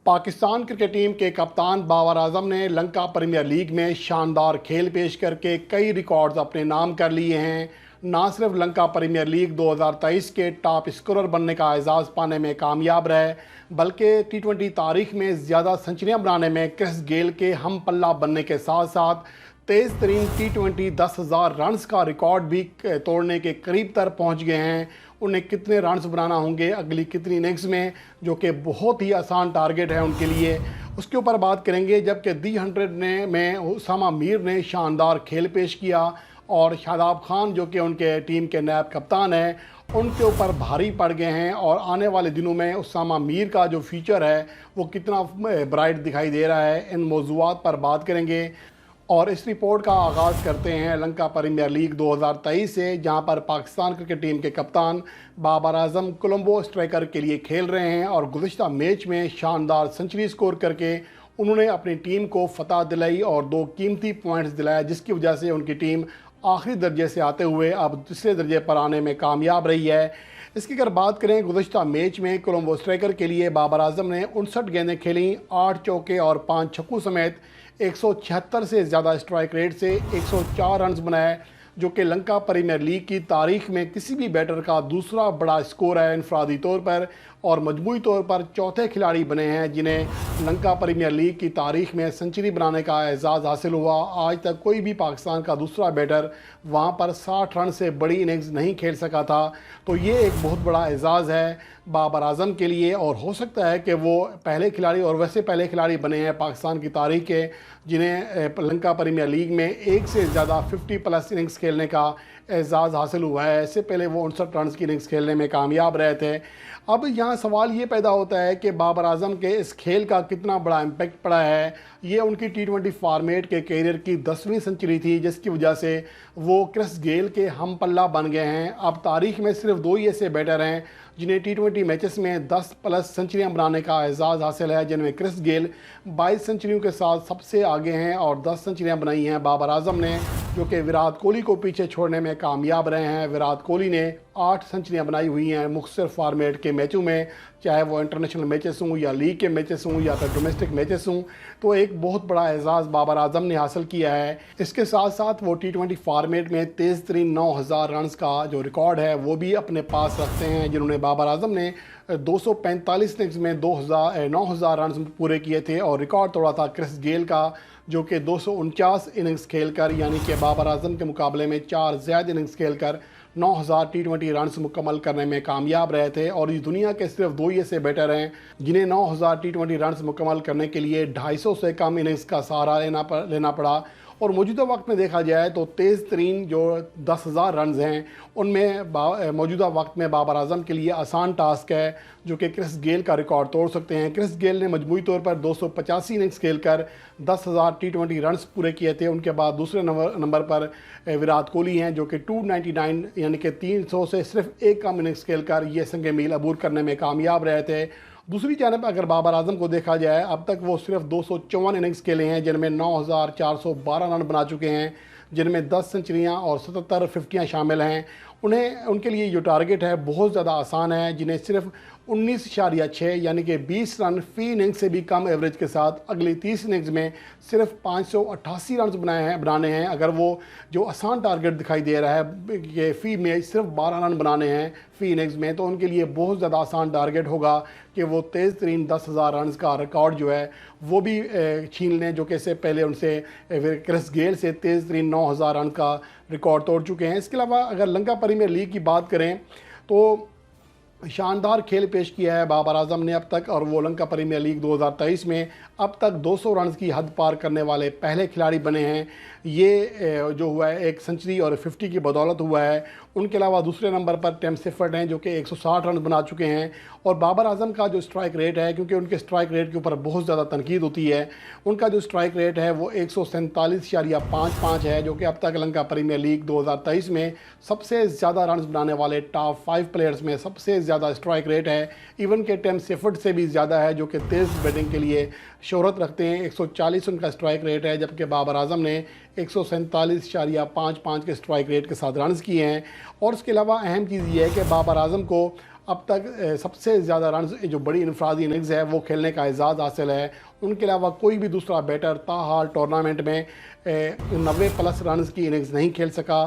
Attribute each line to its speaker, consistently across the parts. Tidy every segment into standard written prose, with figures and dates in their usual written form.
Speaker 1: Pakistan cricket team के कप्तान बाबर आजम ने लंका प्रीमियर लीग में शानदार खेल पेश करके कई रिकॉर्ड्स अपने नाम कर लिए हैं। ना सिर्फ लंका प्रीमियर लीग 2023 के टॉप स्कोरर बनने का एजाज़ पाने में कामयाब रहे, बल्कि टी20 तारीख में ज़्यादा सेंचुरियां बनाने में क्रिस गेल के हम पल्ला बनने के साथ साथ तेज़ तरीन टी20 10,000 रन्स का रिकॉर्ड भी तोड़ने के करीब तर पहुंच गए हैं। उन्हें कितने रन्स बनाना होंगे अगली कितनी इनिंग्स में, जो कि बहुत ही आसान टारगेट है उनके लिए, उसके ऊपर बात करेंगे। जबकि दी 100 में उसामा मीर ने शानदार खेल पेश किया और शादाब खान जो कि उनके टीम के नायब कप्तान हैं उनके ऊपर भारी पड़ गए हैं। और आने वाले दिनों में उसामा मीर का जो फ्यूचर है वो कितना ब्राइट दिखाई दे रहा है, इन मौज़ूआत पर बात करेंगे। और इस रिपोर्ट का आगाज़ करते हैं लंका प्रीमियर लीग 2023 से, जहां पर पाकिस्तान क्रिकेट टीम के कप्तान बाबर आजम कोलंबो स्ट्राइकर के लिए खेल रहे हैं और गुज़िश्ता मैच में शानदार सेंचुरी स्कोर करके उन्होंने अपनी टीम को फतह दिलाई और 2 कीमती पॉइंट्स दिलाया, जिसकी वजह से उनकी टीम आखिरी दर्जे से आते हुए अब दूसरे दर्जे पर आने में कामयाब रही है। इसकी अगर बात करें, गुज़िश्ता मैच में कोलंबो स्ट्राइकर के लिए बाबर आजम ने 59 गेंदें खेली, 8 चौके और 5 छक्कों समेत 176 से ज़्यादा स्ट्राइक रेट से 104 रन्स बनाए, जो कि लंका प्रीमियर लीग की तारीख में किसी भी बैटर का दूसरा बड़ा स्कोर है इनफरादी तौर पर। और मजमूई तौर पर चौथे खिलाड़ी बने हैं जिन्हें लंका प्रीमियर लीग की तारीख में सेंचुरी बनाने का एजाज़ हासिल हुआ। आज तक कोई भी पाकिस्तान का दूसरा बैटर वहां पर 60 रन से बड़ी इनिंग्स नहीं खेल सका था। तो ये एक बहुत बड़ा एजाज़ है बाबर आजम के लिए, और हो सकता है कि वो पहले खिलाड़ी, और वैसे पहले खिलाड़ी बने हैं पाकिस्तान की तारीख के जिन्हें लंका प्रीमियर लीग में एक से ज़्यादा 50+ इनिंग्स खेलने का एजाज़ हासिल हुआ है। इससे पहले वो 59 रन की इनिंग्स खेलने में कामयाब रहे थे। अब यहाँ सवाल ये पैदा होता है कि बाबर आजम के इस खेल का कितना बड़ा इम्पैक्ट पड़ा है। ये उनकी टी20 फॉर्मेट के कैरियर की 10वीं सेंचुरी थी, जिसकी वजह से वो क्रिस गेल के हम पल्ला बन गए हैं। अब तारीख में सिर्फ 2 ही ऐसे बैटर हैं जिन्हें टी20 मैचेस में 10+ सेंचुरियां बनाने का एजाज़ हासिल है, जिनमें क्रिस गेल 22 सेंचुरियों के साथ सबसे आगे हैं और 10 सेंचुरियां बनाई हैं बाबर आजम ने, जो कि विराट कोहली को पीछे छोड़ने में कामयाब रहे हैं। विराट कोहली ने 8 सेंचुरियां बनाई हुई हैं मुख्तलिफ फॉर्मेट के मैचों में, चाहे वो इंटरनेशनल मैचेस हों या लीग के मैचेस हों या फिर डोमेस्टिक मैचेस हों। तो एक बहुत बड़ा एजाज़ बाबर आजम ने हासिल किया है। इसके साथ साथ वो टी20 फॉर्मेट में तेज़ तरीन 9,000 रन्स का जो रिकॉर्ड है वो भी अपने पास रखते हैं, जिन्होंने बाबर आजम ने 245 इनिंग्स में 9,000 रन पूरे किए थे और रिकॉर्ड तोड़ा था क्रिस गेल का, जो कि 249 इनिंग्स खेलकर, यानी कि बाबर आजम के मुकाबले में 4 ज़्यादा इनिंग्स खेलकर 9,000 टी20 रन्स मुकम्मल करने में कामयाब रहे थे। और इस दुनिया के सिर्फ 2 ही ऐसे बैटर हैं जिन्हें 9,000 टी20 रन्स मुकम्मल करने के लिए 250 से कम इनिंग्स का सहारा लेना पड़ा। और मौजूदा वक्त में देखा जाए तो तेज़ तरीन जो 10,000 रन हैं उनमें मौजूदा वक्त में बाबर आजम के लिए आसान टास्क है, जो कि क्रिस गेल का रिकॉर्ड तोड़ सकते हैं। क्रिस गेल ने मजमूई तौर पर 285 इनिंग्स खेलकर 10,000 टी20 रन्स पूरे किए थे। उनके बाद दूसरे नंबर पर विराट कोहली हैं, जो कि 299 यानी कि 300 से सिर्फ एक कम इनिंग्स खेलकर ये संग मील अबूर करने में कामयाब रहे थे। दूसरी जानब अगर बाबर आजम को देखा जाए, अब तक वो सिर्फ 254 इनिंग्स खेले हैं, जिनमें 9,412 रन बना चुके हैं, जिनमें 10 सेंचुरियाँ और 77 50 शामिल हैं। उनके लिए जो टारगेट है बहुत ज़्यादा आसान है, जिन्हें सिर्फ 19.6 यानी कि 20 रन फी इनिंग से भी कम एवरेज के साथ अगली 30 इनिंग्स में सिर्फ 588 रन बनाने हैं। अगर वो जो आसान टारगेट दिखाई दे रहा है कि फ़ी में सिर्फ 12 रन बनाने हैं फ़ी इनिंग्स में, तो उनके लिए बहुत ज़्यादा आसान टारगेट होगा कि वो तेज़ तरीन 10,000 रन का रिकॉर्ड जो है वो भी छीन लें, जो कि इससे पहले उनसे क्रिस गेल से तेज़ तरीन 9,000 रन का रिकॉर्ड तोड़ चुके हैं। इसके अलावा अगर लंका प्रीमियर लीग की बात करें तो शानदार खेल पेश किया है बाबर आजम ने अब तक, और वो लंका प्रीमियर लीग 2023 में अब तक 200 रन की हद पार करने वाले पहले खिलाड़ी बने हैं। ये जो हुआ है एक सेंचुरी और 50 की बदौलत हुआ है। उनके अलावा दूसरे नंबर पर टिम सेफर्ड हैं, जो कि 160 रन बना चुके हैं। और बाबर आजम का जो स्ट्राइक रेट है, क्योंकि उनके स्ट्राइक रेट के ऊपर बहुत ज़्यादा तनकीद होती है, उनका जो स्ट्राइक रेट है वो 147.55 है, जो कि अब तक लंका प्रीमियर लीग 2023 में सबसे ज़्यादा रन बनाने वाले टॉप 5 प्लेयर्स में सबसे ज़्यादा स्ट्राइक रेट है। इवन के टिम सेफर्ड से भी ज़्यादा है, जो कि तेज़ बैटिंग के लिए शोहरत रखते हैं। 140 उनका स्ट्राइक रेट है, जबकि बाबर आजम ने 147.55 के स्ट्राइक रेट के साथ रन्स किए हैं। और उसके अलावा अहम चीज़ ये है कि बाबर आजम को अब तक सबसे ज़्यादा रन जो बड़ी इनफरादी इनिंग्स है वो खेलने का एजाज़ हासिल है। उनके अलावा कोई भी दूसरा बैटर ताहाल टूर्नामेंट में 90+ रन की इनिंग्स नहीं खेल सका।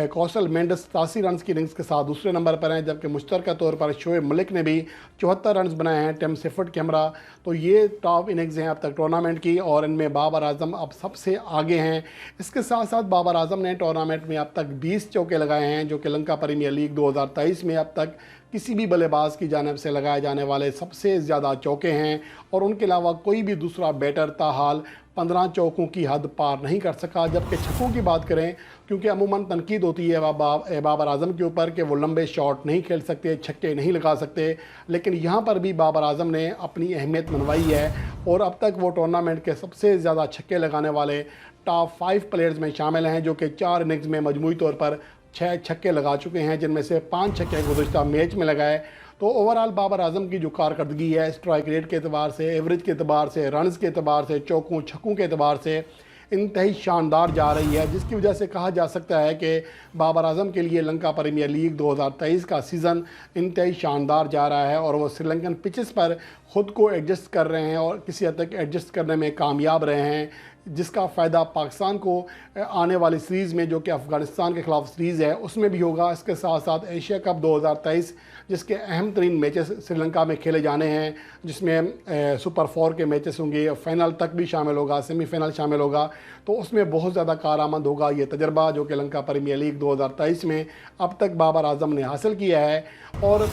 Speaker 1: कौशल मेंडिस 87 रन की इनिंग्स के साथ दूसरे नंबर पर हैं, जबकि मुश्तरका तौर पर शोएब मलिक ने भी 74 रन बनाए हैं। टिम सेफर्ड के हमरा। तो ये टॉप इनिंग्स हैं अब तक टूर्नामेंट की, और इनमें बाबर आजम अब सबसे आगे हैं। इसके साथ साथ बाबर आजम ने टूर्नामेंट में अब तक 20 चौके लगाए हैं, जो कि लंका प्रीमियर लीग 2023 में अब तक किसी भी बल्लेबाज की जानिब से लगाए जाने वाले सबसे ज़्यादा चौके हैं। और उनके अलावा कोई भी दूसरा बैटर ताहाल 15 चौकों की हद पार नहीं कर सका। जबकि छक्कों की बात करें, क्योंकि अमूमन तनकीद होती है बाबर आजम के ऊपर कि वो लंबे शॉट नहीं खेल सकते, छक्के नहीं लगा सकते, लेकिन यहाँ पर भी बाबर आजम ने अपनी अहमियत मनवाई है और अब तक वो टूर्नामेंट के सबसे ज़्यादा छक्के लगाने वाले टॉप 5 प्लेयर्स में शामिल हैं, जो कि 4 इनिंग्स में मजमूई तौर पर 6 छक्के लगा चुके हैं, जिनमें से 5 छक्के गुज़श्ता मैच में लगाए। तो ओवरऑल बाबर आजम की जो कारकर्दगी है स्ट्राइक रेट के अतबार से, एवरेज के अतबार से, रन्स के अतबार से, चौकों छक्कों के अतबार से इंतही शानदार जा रही है, जिसकी वजह से कहा जा सकता है कि बाबर आजम के लिए लंका प्रीमियर लीग 2023 का सीज़न इंतही शानदार जा रहा है। और वो श्रीलंकन पिचेस पर ख़ुद को एडजस्ट कर रहे हैं और किसी हद तक एडजस्ट करने में कामयाब रहे हैं, जिसका फ़ायदा पाकिस्तान को आने वाली सीरीज़ में, जो कि अफ़गानिस्तान के ख़िलाफ़ सीरीज़ है, उसमें भी होगा। इसके साथ साथ एशिया कप 2023 जिसके अहम तरीन मैचेस श्रीलंका में खेले जाने हैं, जिसमें सुपर 4 के मैचेस होंगे, फाइनल तक भी शामिल होगा, सेमीफाइनल शामिल होगा, तो उसमें बहुत ज़्यादा कारआमद होगा ये तजर्बा जो कि लंका प्रीमियर लीग 2023 में अब तक बाबर आजम ने हासिल किया है। और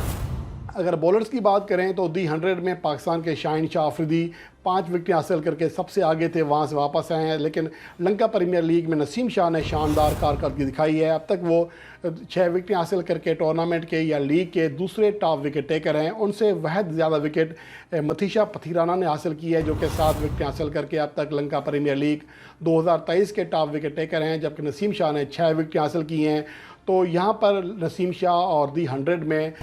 Speaker 1: अगर बॉलर्स की बात करें तो दी 100 में पाकिस्तान के शाहीन शाह अफरीदी 5 विकेटें हासिल करके सबसे आगे थे, वहाँ से वापस आए हैं। लेकिन लंका प्रीमियर लीग में नसीम शाह ने शानदार कारकर्दगी दिखाई है। अब तक वो 6 विकेटें हासिल करके टूर्नामेंट के या लीग के दूसरे टॉप विकेट टेकर हैं। उनसे वहद ज़्यादा विकेट मथीशा पथीराना ने हासिल की है, जो कि 7 विकेटें हासिल करके अब तक लंका प्रीमियर लीग 2023 के टॉप विकेट टेकर हैं, जबकि नसीम शाह ने 6 विकेटें हासिल की हैं। तो यहाँ पर नसीम शाह और दी 100 में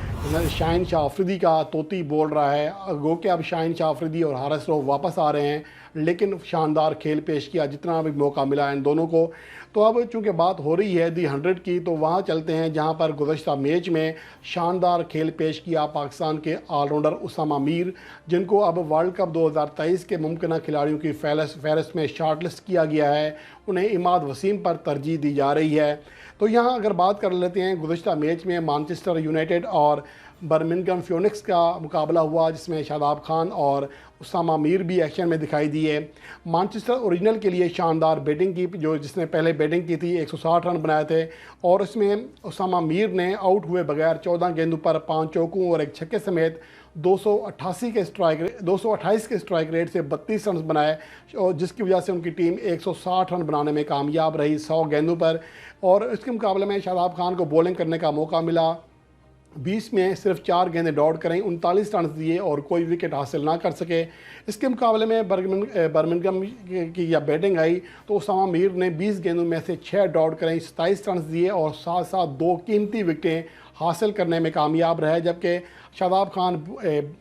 Speaker 1: शाहीन शाह अफरीदी का तोती बोल रहा है। गो कि अब शाहीन शाह अफरीदी और हारिस रऊफ वापस आ रहे हैं, लेकिन शानदार खेल पेश किया जितना भी मौका मिला इन दोनों को। तो अब चूँकि बात हो रही है दी 100 की, तो वहाँ चलते हैं जहाँ पर गुज़श्ता मैच में शानदार खेल पेश किया पाकिस्तान के ऑलराउंडर उसामा मीर, जिनको अब वर्ल्ड कप 2023 के मुमकिन खिलाड़ियों की फहरिस्त में शॉर्टलिस्ट किया गया है। उन्हें इमाद वसीम पर तरजीह दी जा रही है। तो यहाँ अगर बात कर लेते हैं, गुज़श्ता मैच में मैनचेस्टर यूनाइटेड और बर्मिंघम फियोनिक्स का मुकाबला हुआ, जिसमें शादाब खान और उसामा मीर भी एक्शन में दिखाई दिए। मैनचेस्टर ओरिजिनल के लिए शानदार बैटिंग की, जिसने पहले बैटिंग की थी 160 रन बनाए थे, और उसमें उसामा मीर ने आउट हुए बगैर 14 गेंदों पर 5 चौकों और 1 छक्के समेत 228 के स्ट्राइक रेट से 32 रन बनाए, और जिसकी वजह से उनकी टीम 160 रन बनाने में कामयाब रही 100 गेंदों पर। और इसके मुकाबले में शादाब खान को बॉलिंग करने का मौका मिला। 20 में सिर्फ 4 गेंदें दौड़ करें, 39 रन दिए और कोई विकेट हासिल ना कर सके। इसके मुकाबले में बर्मिंघम की या बैटिंग आई तो उसामा मीर ने 20 गेंदों में से 6 दौड़ करें, 27 रन दिए और साथ साथ 2 कीमती विकेटें हासिल करने में कामयाब रहे। जबकि शादाब खान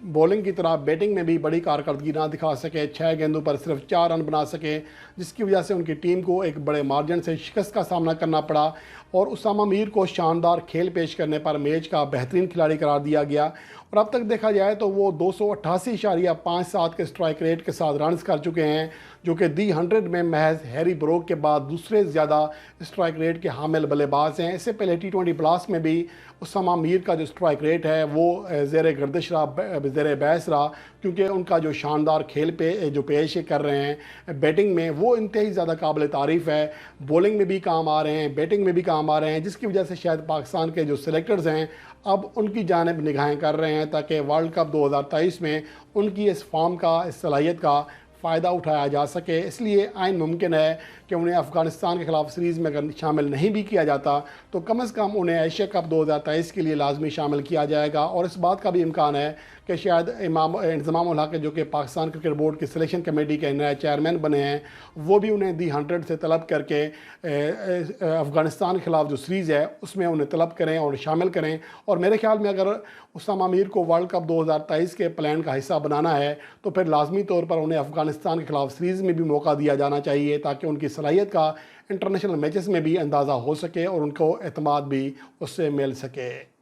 Speaker 1: बॉलिंग की तरह बैटिंग में भी बड़ी कारकर्दगी ना दिखा सके, 6 गेंदों पर सिर्फ 4 रन बना सके, जिसकी वजह से उनकी टीम को एक बड़े मार्जिन से शिकस्त का सामना करना पड़ा। और उसामा मीर को शानदार खेल पेश करने पर मैच का बेहतरीन खिलाड़ी करार दिया गया। और अब तक देखा जाए तो वो 288.57 के स्ट्राइक रेट के साथ रन्स कर चुके हैं, जो कि दी 100 में महज हैरी ब्रोक के बाद दूसरे ज़्यादा स्ट्राइक रेट के हामिल बल्लेबाज हैं। इससे पहले T20 ब्लास्ट में भी उसामा मीर का जो स्ट्राइक रेट है वो ज़ेर गर्दिश रहा, ज़ेर बहस रहा, क्योंकि उनका जो शानदार खेल जो पेश कर रहे हैं बैटिंग में, वो इंतही ज़्यादा काबिल तारीफ़ है। बॉलिंग में भी काम आ रहे हैं, बैटिंग में भी काम आ रहे हैं, जिसकी वजह से शायद पाकिस्तान के जो सिलेक्टर्स हैं अब उनकी जानिब निगाहें कर रहे हैं, ताकि वर्ल्ड कप 2023 में उनकी इस फॉर्म का, इस सलाहियत का फ़ायदा उठाया जा सके। इसलिए आइन मुमकिन है कि उन्हें अफ़गानिस्तान के ख़िलाफ़ सीरीज़ में अगर शामिल नहीं भी किया जाता तो कम से कम उन्हें एशिया कप 2023 के लिए लाजमी शामिल किया जाएगा। और इस बात का भी इम्कान है कि शायद इंज़माम उल हक, जो कि पाकिस्तान क्रिकेट बोर्ड की सिलेक्शन कमेटी के नए चेयरमैन बने हैं, वो भी उन्हें दी 100 से तलब करके अफ़गानिस्तान के ख़िलाफ़ जो सीरीज़ है उसमें उन्हें तलब करें और शामिल करें। और मेरे ख्याल में अगर उसामा मीर को वर्ल्ड कप 2023 के प्लान का हिस्सा बनाना है तो फिर लाजमी तौर पर उन्हें अफ़गानिस्तान के ख़िलाफ़ सीरीज़ में भी मौका दिया जाना चाहिए, ताकि उनकी सलाहियत का इंटरनेशनल मैचेस में भी अंदाज़ा हो सके और उनको एतमाद भी उससे मिल सके।